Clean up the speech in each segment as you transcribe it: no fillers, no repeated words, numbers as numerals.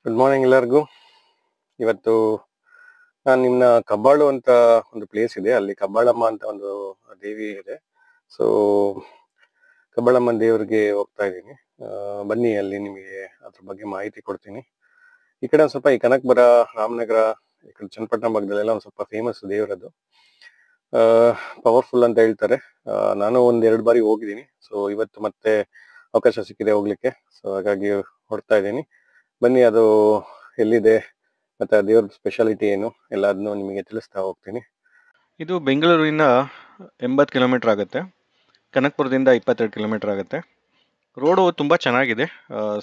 Good morning ಎಲ್ಲರಿಗೂ. ಇವತ್ತು ನಾನು ನಿಮ್ನ ಕಬ್ಬಾಳು ಅಂತ ಒಂದು ಪ್ಲೇಸ್ ಇದೆ, ಅಲ್ಲಿ ಕಬ್ಬಾಳಮ್ಮ ಅಂತ ಒಂದು ದೇವಿ ಇದೆ. ಸೊ ಕಬ್ಬಾಳಮ್ಮನ ದೇವರಿಗೆ ಹೋಗ್ತಾ ಇದ್ದೀನಿ. ಬನ್ನಿ, ಅಲ್ಲಿ ನಿಮಗೆ ಅದ್ರ ಬಗ್ಗೆ ಮಾಹಿತಿ ಕೊಡ್ತೀನಿ. ಈ ಕಡೆ ಒಂದ್ ಸ್ವಲ್ಪ ಈ ಕನಕಪುರ, ರಾಮನಗರ, ಈ ಕಡೆ ಚನ್ನಪಟ್ಟಣ ಭಾಗದಲ್ಲೆಲ್ಲ ಒಂದ್ ಸ್ವಲ್ಪ ಫೇಮಸ್ ದೇವರದು. ಪವರ್ಫುಲ್ ಅಂತ ಹೇಳ್ತಾರೆ. ನಾನು ಒಂದ್ 2 ಬಾರಿ ಹೋಗಿದ್ದೀನಿ. ಸೊ ಇವತ್ತು ಮತ್ತೆ ಅವಕಾಶ ಸಿಕ್ಕಿದೆ ಹೋಗ್ಲಿಕ್ಕೆ. ಸೊ ಹಾಗಾಗಿ ಹೊರಡ್ತಾ ಇದ್ದೀನಿ. ಬನ್ನಿ, ಅದು ಎಲ್ಲಿದೆ ಮತ್ತೆ ಆ ದೇವ್ರ ಸ್ಪೆಷಾಲಿಟಿ ಏನು ಎಲ್ಲದನ್ನು ನಿಮಗೆ ತಿಳಿಸ್ತಾ ಹೋಗ್ತೀನಿ. ಇದು ಬೆಂಗಳೂರಿನ 80 ಕಿಲೋಮೀಟರ್ ಆಗುತ್ತೆ. ಕನಕಪುರದಿಂದ 22 ಕಿಲೋಮೀಟರ್ ಆಗುತ್ತೆ. ರೋಡು ತುಂಬ ಚೆನ್ನಾಗಿದೆ.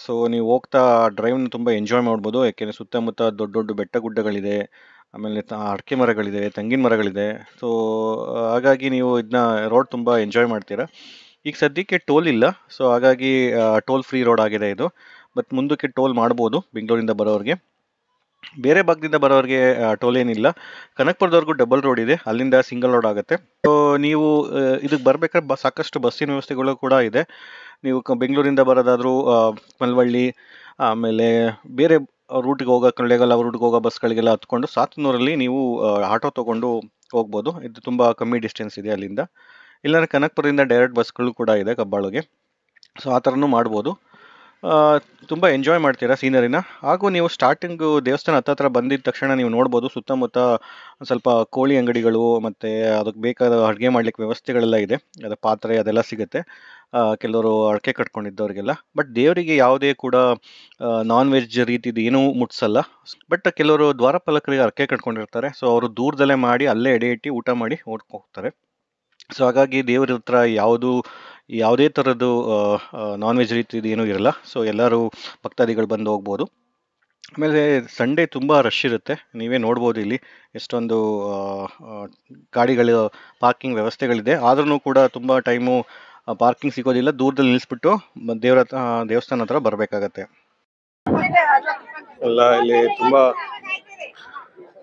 ಸೊ ನೀವು ಹೋಗ್ತಾ ಡ್ರೈವ್ನ ತುಂಬ ಎಂಜಾಯ್ ಮಾಡ್ಬೋದು. ಯಾಕೆಂದರೆ ಸುತ್ತಮುತ್ತ ದೊಡ್ಡ ದೊಡ್ಡ ಬೆಟ್ಟ ಗುಡ್ಡಗಳಿದೆ, ಆಮೇಲೆ ಅಡಿಕೆ ಮರಗಳಿದೆ, ತೆಂಗಿನ ಮರಗಳಿದೆ. ಸೊ ಹಾಗಾಗಿ ನೀವು ಇದನ್ನ ರೋಡ್ ತುಂಬ ಎಂಜಾಯ್ ಮಾಡ್ತೀರಾ. ಈಗ ಸದ್ಯಕ್ಕೆ ಟೋಲ್ ಇಲ್ಲ, ಸೊ ಹಾಗಾಗಿ ಟೋಲ್ ಫ್ರೀ ರೋಡ್ ಆಗಿದೆ ಇದು. ಮತ್ತು ಮುಂದಕ್ಕೆ ಟೋಲ್ ಮಾಡ್ಬೋದು ಬೆಂಗಳೂರಿಂದ ಬರೋರಿಗೆ. ಬೇರೆ ಭಾಗದಿಂದ ಬರೋರಿಗೆ ಟೋಲ್ ಏನಿಲ್ಲ. ಕನಕಪುರದವರೆಗೂ ಡಬಲ್ ರೋಡ್ ಇದೆ, ಅಲ್ಲಿಂದ ಸಿಂಗಲ್ ರೋಡ್ ಆಗುತ್ತೆ. ಸೊ ನೀವು ಇದಕ್ಕೆ ಬರ್ಬೇಕಾದ್ರೆ ಸಾಕಷ್ಟು ಬಸ್ಸಿನ ವ್ಯವಸ್ಥೆಗಳು ಕೂಡ ಇದೆ. ನೀವು ಬೆಂಗಳೂರಿಂದ ಬರೋದಾದ್ರೂ ಮಳವಳ್ಳಿ, ಆಮೇಲೆ ಬೇರೆ ರೂಟ್ಗೆ ಹೋಗೋ ಕೊಳ್ಳೇಗಾಲ ರೂಟ್ಗೆ ಹೋಗೋ ಬಸ್ಗಳಿಗೆಲ್ಲ ಹತ್ಕೊಂಡು ಸಾತನೂರಲ್ಲಿ ನೀವು ಆಟೋ ತೊಗೊಂಡು ಹೋಗ್ಬೋದು. ಇದು ತುಂಬ ಕಮ್ಮಿ ಡಿಸ್ಟೆನ್ಸ್ ಇದೆ ಅಲ್ಲಿಂದ. ಇಲ್ಲಾಂದರೆ ಕನಕಪುರದಿಂದ ಡೈರೆಕ್ಟ್ ಬಸ್ಗಳು ಕೂಡ ಇದೆ ಕಬ್ಬಾಳಿಗೆ. ಸೊ ಆ ಥರನೂ ಮಾಡ್ಬೋದು. ತುಂಬ ಎಂಜಾಯ್ ಮಾಡ್ತೀರಾ ಸೀನರಿನ. ಹಾಗೂ ನೀವು ಸ್ಟಾರ್ಟಿಂಗು ದೇವಸ್ಥಾನ ಹತ್ತತ್ರ ಬಂದಿದ್ದ ತಕ್ಷಣ ನೀವು ನೋಡ್ಬೋದು ಸುತ್ತಮುತ್ತ ಸ್ವಲ್ಪ ಕೋಳಿ ಅಂಗಡಿಗಳು, ಮತ್ತು ಅದಕ್ಕೆ ಬೇಕಾದ ಅಡುಗೆ ಮಾಡ್ಲಿಕ್ಕೆ ವ್ಯವಸ್ಥೆಗಳೆಲ್ಲ ಇದೆ. ಅದು ಪಾತ್ರೆ ಅದೆಲ್ಲ ಸಿಗುತ್ತೆ. ಕೆಲವರು ಅಡಿಕೆ ಕಟ್ಕೊಂಡಿದ್ದವರಿಗೆಲ್ಲ. ಬಟ್ ದೇವರಿಗೆ ಯಾವುದೇ ಕೂಡ ನಾನ್ ವೆಜ್ ರೀತಿದು ಏನೂ ಮುಟ್ಸಲ್ಲ. ಬಟ್ ಕೆಲವರು ದ್ವಾರಪಾಲಕರಿಗೆ ಅಡಿಕೆ ಕಟ್ಕೊಂಡಿರ್ತಾರೆ. ಸೊ ಅವರು ದೂರದಲ್ಲೇ ಮಾಡಿ ಅಲ್ಲೇ ಎಡೆ ಇಟ್ಟು ಊಟ ಮಾಡಿ ಹೋಗ್ತಾರೆ. ಸೊ ಹಾಗಾಗಿ ದೇವ್ರ ಹತ್ರ ಯಾವುದೇ ಥರದ್ದು ನಾನ್ ವೆಜ್ ರೀತಿದು ಏನೂ ಇರಲ್ಲ. ಸೊ ಎಲ್ಲರೂ ಭಕ್ತಾದಿಗಳು ಬಂದು ಹೋಗ್ಬೋದು. ಆಮೇಲೆ ಸಂಡೇ ತುಂಬ ರಶ್ ಇರುತ್ತೆ. ನೀವೇ ನೋಡ್ಬೋದು ಇಲ್ಲಿ ಎಷ್ಟೊಂದು ಗಾಡಿಗಳು ಪಾರ್ಕಿಂಗ್ ವ್ಯವಸ್ಥೆಗಳಿದೆ. ಆದ್ರೂ ಕೂಡ ತುಂಬ ಟೈಮು ಪಾರ್ಕಿಂಗ್ ಸಿಗೋದಿಲ್ಲ. ದೂರದಲ್ಲಿ ನಿಲ್ಲಿಸ್ಬಿಟ್ಟು ದೇವಸ್ಥಾನ ಹತ್ರ ಬರಬೇಕಾಗತ್ತೆ. ಎಲ್ಲ ಇಲ್ಲಿ ತುಂಬಾ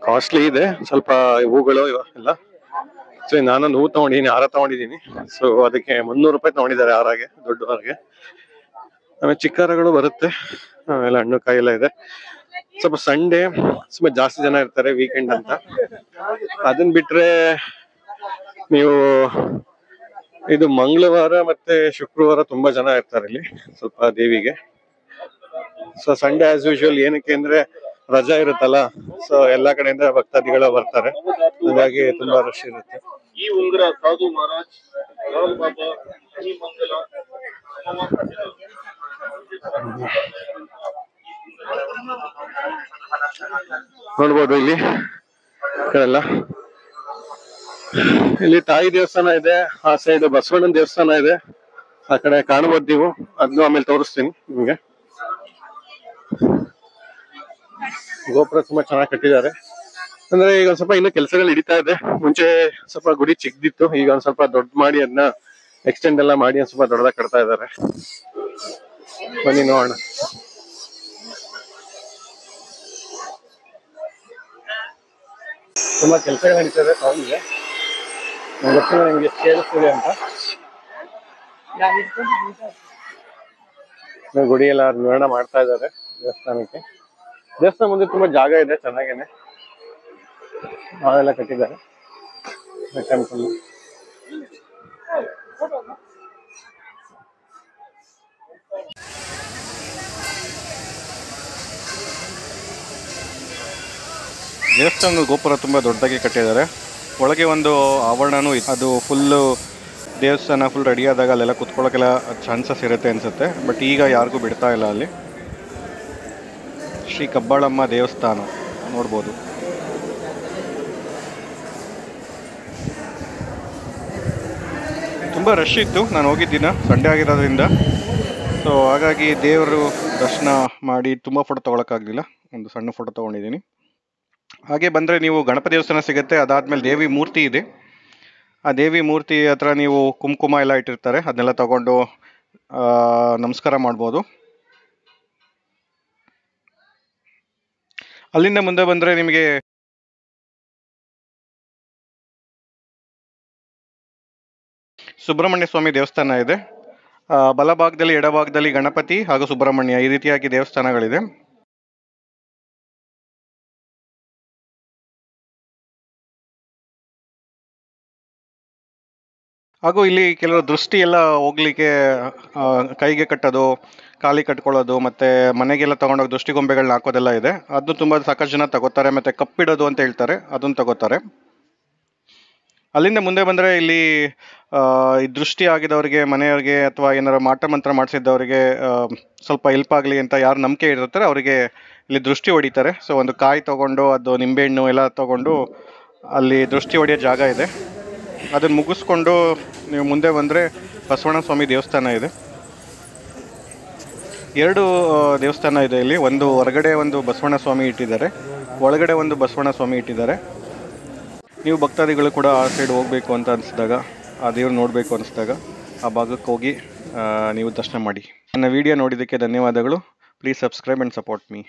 ಕಾಸ್ಟ್ಲಿ ಇದೆ ಸ್ವಲ್ಪ ಹೂಗಳು ಎಲ್ಲ. ಸೊ ನಾನೊಂದು ಹೂ ತಗೊಂಡಿದ್ದೀನಿ, ಹಾರ ತಗೊಂಡಿದ್ದೀನಿ. ಸೊ ಅದಕ್ಕೆ 300 ರೂಪಾಯಿ ತಗೊಂಡಿದ್ದಾರೆ ಹಾರಾಗೆ, ದೊಡ್ಡ ಹಾರಗೆ. ಆಮೇಲೆ ಚಿಕ್ಕ ಹಾರಗಳು ಬರುತ್ತೆ. ಆಮೇಲೆ ಹಣ್ಣು ಕಾಯಿ ಎಲ್ಲ ಇದೆ. ಸ್ವಲ್ಪ ಸಂಡೇ ಸ್ವಲ್ಪ ಜಾಸ್ತಿ ಜನ ಇರ್ತಾರೆ, ವೀಕೆಂಡ್ ಅಂತ. ಅದನ್ನ ಬಿಟ್ರೆ ನೀವು ಇದು ಮಂಗಳವಾರ ಮತ್ತೆ ಶುಕ್ರವಾರ ತುಂಬಾ ಜನ ಇರ್ತಾರೆ ಇಲ್ಲಿ ಸ್ವಲ್ಪ ದೇವಿಗೆ. ಸೊ ಸಂಡೇ ಆಸ್ ಯೂಶುವಲ್ ಏನಕ್ಕೆ ಅಂದ್ರೆ ರಜಾ ಇರುತ್ತಲ್ಲ, ಸೊ ಎಲ್ಲಾ ಕಡೆಯಿಂದ ಭಕ್ತಾದಿಗಳು ಬರ್ತಾರೆ. ಹಾಗಾಗಿ ತುಂಬಾ ರಶ್ ಇರುತ್ತೆ. ಈ ಉಂಗುರ ಸಾಧು ಮಹಾರಾಜ್ ರಾಮ್ ಬಾಬಾ ಈ ಮಂಗಲ ನೋಡ್ಬೋದು ಇಲ್ಲಿ ಎಲ್ಲ. ಇಲ್ಲಿ ತಾಯಿ ದೇವಸ್ಥಾನ ಇದೆ, ಆ ಸೈಡ್ ಬಸವಣ್ಣನ ದೇವಸ್ಥಾನ ಇದೆ, ಆ ಕಡೆ ಕಾಣಬಹುದು ನೀವು. ಅದನ್ನು ಆಮೇಲೆ ತೋರಿಸ್ತೀನಿ ನಿಮ್ಗೆ. ಗೋಪುರ ತುಂಬಾ ಚೆನ್ನಾಗಿ ಕಟ್ಟಿದ್ದಾರೆ. ಅಂದ್ರೆ ಈಗ ಒಂದ್ ಸ್ವಲ್ಪ ಇನ್ನೂ ಕೆಲಸಗಳು ನಡೀತಾ ಇದೆ. ಮುಂಚೆ ಸ್ವಲ್ಪ ಗುಡಿ ಚಿಕ್ಕದಿತ್ತು, ಈಗ ಒಂದ್ ಸ್ವಲ್ಪ ದೊಡ್ಡ ಮಾಡಿ ಅದನ್ನ ಎಕ್ಸ್ಟೆಂಡ್ ಎಲ್ಲ ಮಾಡಿ ಒಂದ್ ಸ್ವಲ್ಪ ದೊಡ್ಡದಾಗಿ ಕಟ್ತಾ ಇದ್ದಾರೆ. ಬನ್ನಿ ನೋಡೋಣ. ತುಂಬಾ ಕೆಲಸಗಳು ನಡೀತಾ ಇದೆ ಸೌಂಡ್ಗೆ. ನಂಗೆ ಗೊತ್ತಿಲ್ಲ ನಿಮ್ಗೆ ಎಷ್ಟು ಕೇಳಿಸ್ತಿದೆ ಅಂತ. ಗುಡಿ ಎಲ್ಲ ನಿರ್ಮಾಣ ಮಾಡ್ತಾ ಇದ್ದಾರೆ ದೇವಸ್ಥಾನಕ್ಕೆ. ದೇವಸ್ಥಾನ ಮುಂದೆ ತುಂಬಾ ಜಾಗ ಇದೆ, ಚೆನ್ನಾಗೇನೆ ಅವೆಲ್ಲ ಕಟ್ಟಿದ್ದಾರೆ ಟೆಂಪಲ್. ದೇವಸ್ಥಾನದ ಗೋಪುರ ತುಂಬ ದೊಡ್ಡದಾಗಿ ಕಟ್ಟಿದ್ದಾರೆ. ಒಳಗೆ ಒಂದು ಆವರಣನೂ ಅದು ಫುಲ್ಲು ದೇವಸ್ಥಾನ ಫುಲ್ ರೆಡಿ ಆದಾಗ ಅಲ್ಲೆಲ್ಲ ಕುತ್ಕೊಳ್ಳೋಕ್ಕೆಲ್ಲ ಚಾನ್ಸಸ್ ಇರುತ್ತೆ ಅನಿಸುತ್ತೆ. ಬಟ್ ಈಗ ಯಾರಿಗೂ ಬಿಡ್ತಾ ಇಲ್ಲ ಅಲ್ಲಿ. ಶ್ರೀ ಕಬ್ಬಾಳಮ್ಮ ದೇವಸ್ಥಾನ ನೋಡ್ಬೋದು. ತುಂಬ ರಶ್ ಇತ್ತು, ನಾನು ಹೋಗಿದ್ದಿನ ಸಂಡೇ ಆಗಿರೋದ್ರಿಂದ. ಸೊ ಹಾಗಾಗಿ ದೇವರು ದರ್ಶನ ಮಾಡಿ ತುಂಬ ಫೋಟೋ ತೊಗೊಳಕ್ಕಾಗಲಿಲ್ಲ. ಒಂದು ಸಣ್ಣ ಫೋಟೋ ತೊಗೊಂಡಿದ್ದೀನಿ. ಹಾಗೆ ಬಂದರೆ ನೀವು ಗಣಪತಿ ದೇವಸ್ಥಾನ ಸಿಗುತ್ತೆ. ಅದಾದಮೇಲೆ ದೇವಿ ಮೂರ್ತಿ ಇದೆ. ಆ ದೇವಿ ಮೂರ್ತಿ ಹತ್ರ ನೀವು ಕುಂಕುಮ ಎಲ್ಲ ಇಟ್ಟಿರ್ತಾರೆ, ಅದನ್ನೆಲ್ಲ ತಗೊಂಡು ನಮಸ್ಕಾರ ಮಾಡ್ಬೋದು. ಅಲ್ಲಿಂದ ಮುಂದೆ ಬಂದರೆ ನಿಮಗೆ ಸುಬ್ರಹ್ಮಣ್ಯ ಸ್ವಾಮಿ ದೇವಸ್ಥಾನ ಇದೆ. ಬಲಭಾಗದಲ್ಲಿ ಎಡಭಾಗದಲ್ಲಿ ಗಣಪತಿ ಹಾಗೂ ಸುಬ್ರಹ್ಮಣ್ಯ ಈ ರೀತಿಯಾಗಿ ದೇವಸ್ಥಾನಗಳಿದೆ. ಹಾಗೂ ಇಲ್ಲಿ ಕೆಲವು ದೃಷ್ಟಿ ಎಲ್ಲ ಹೋಗ್ಲಿಕ್ಕೆ ಕೈಗೆ ಕಟ್ಟೋದು, ಕಾಲಿ ಕಟ್ಕೊಳ್ಳೋದು, ಮತ್ತು ಮನೆಗೆಲ್ಲ ತೊಗೊಂಡೋಗಿ ದೃಷ್ಟಿಗೊಂಬೆಗಳನ್ನ ಹಾಕೋದೆಲ್ಲ ಇದೆ. ಅದು ತುಂಬ ಸಾಕಷ್ಟು ಜನ ತಗೋತಾರೆ. ಮತ್ತು ಕಪ್ಪಿಡೋದು ಅಂತ ಹೇಳ್ತಾರೆ, ಅದನ್ನು ತಗೋತಾರೆ. ಅಲ್ಲಿಂದ ಮುಂದೆ ಬಂದರೆ ಇಲ್ಲಿ ಈ ದೃಷ್ಟಿ ಆಗಿದವರಿಗೆ, ಮನೆಯವ್ರಿಗೆ ಅಥವಾ ಏನಾರು ಮಾಟ ಮಂತ್ರ ಮಾಡಿಸಿದ್ದವರಿಗೆ ಸ್ವಲ್ಪ ಹೆಲ್ಪ್ ಆಗಲಿ ಅಂತ ಯಾರು ನಂಬಿಕೆ ಇರ್ತಾರೆ ಅವರಿಗೆ ಇಲ್ಲಿ ದೃಷ್ಟಿ ಹೊಡಿತಾರೆ. ಸೊ ಒಂದು ಕಾಯಿ ತೊಗೊಂಡು, ಅದು ನಿಂಬೆಹಣ್ಣು ಎಲ್ಲ ತೊಗೊಂಡು ಅಲ್ಲಿ ದೃಷ್ಟಿ ಹೊಡೆಯೋ ಜಾಗ ಇದೆ. ಅದನ್ನು ಮುಗಿಸ್ಕೊಂಡು ನೀವು ಮುಂದೆ ಬಂದರೆ ಬಸವಣ್ಣ ಸ್ವಾಮಿ ದೇವಸ್ಥಾನ ಇದೆ. 2 ದೇವಸ್ಥಾನ ಇದೆ ಇಲ್ಲಿ. ಒಂದು ಹೊರಗಡೆ ಒಂದು ಬಸವಣ್ಣ ಸ್ವಾಮಿ ಇಟ್ಟಿದ್ದಾರೆ, ಒಳಗಡೆ ಒಂದು ಬಸವಣ್ಣ ಸ್ವಾಮಿ ಇಟ್ಟಿದ್ದಾರೆ. ನೀವು ಭಕ್ತಾದಿಗಳು ಕೂಡ ಆ ಸೈಡ್ ಹೋಗಬೇಕು ಅಂತ ಅನಿಸಿದಾಗ, ಆ ದೇವ್ರು ನೋಡಬೇಕು ಅನಿಸಿದಾಗ ಆ ಭಾಗಕ್ಕೆ ಹೋಗಿ ನೀವು ದರ್ಶನ ಮಾಡಿ. ನನ್ನ ವಿಡಿಯೋ ನೋಡಿದ್ದಕ್ಕೆ ಧನ್ಯವಾದಗಳು. Please subscribe and support me.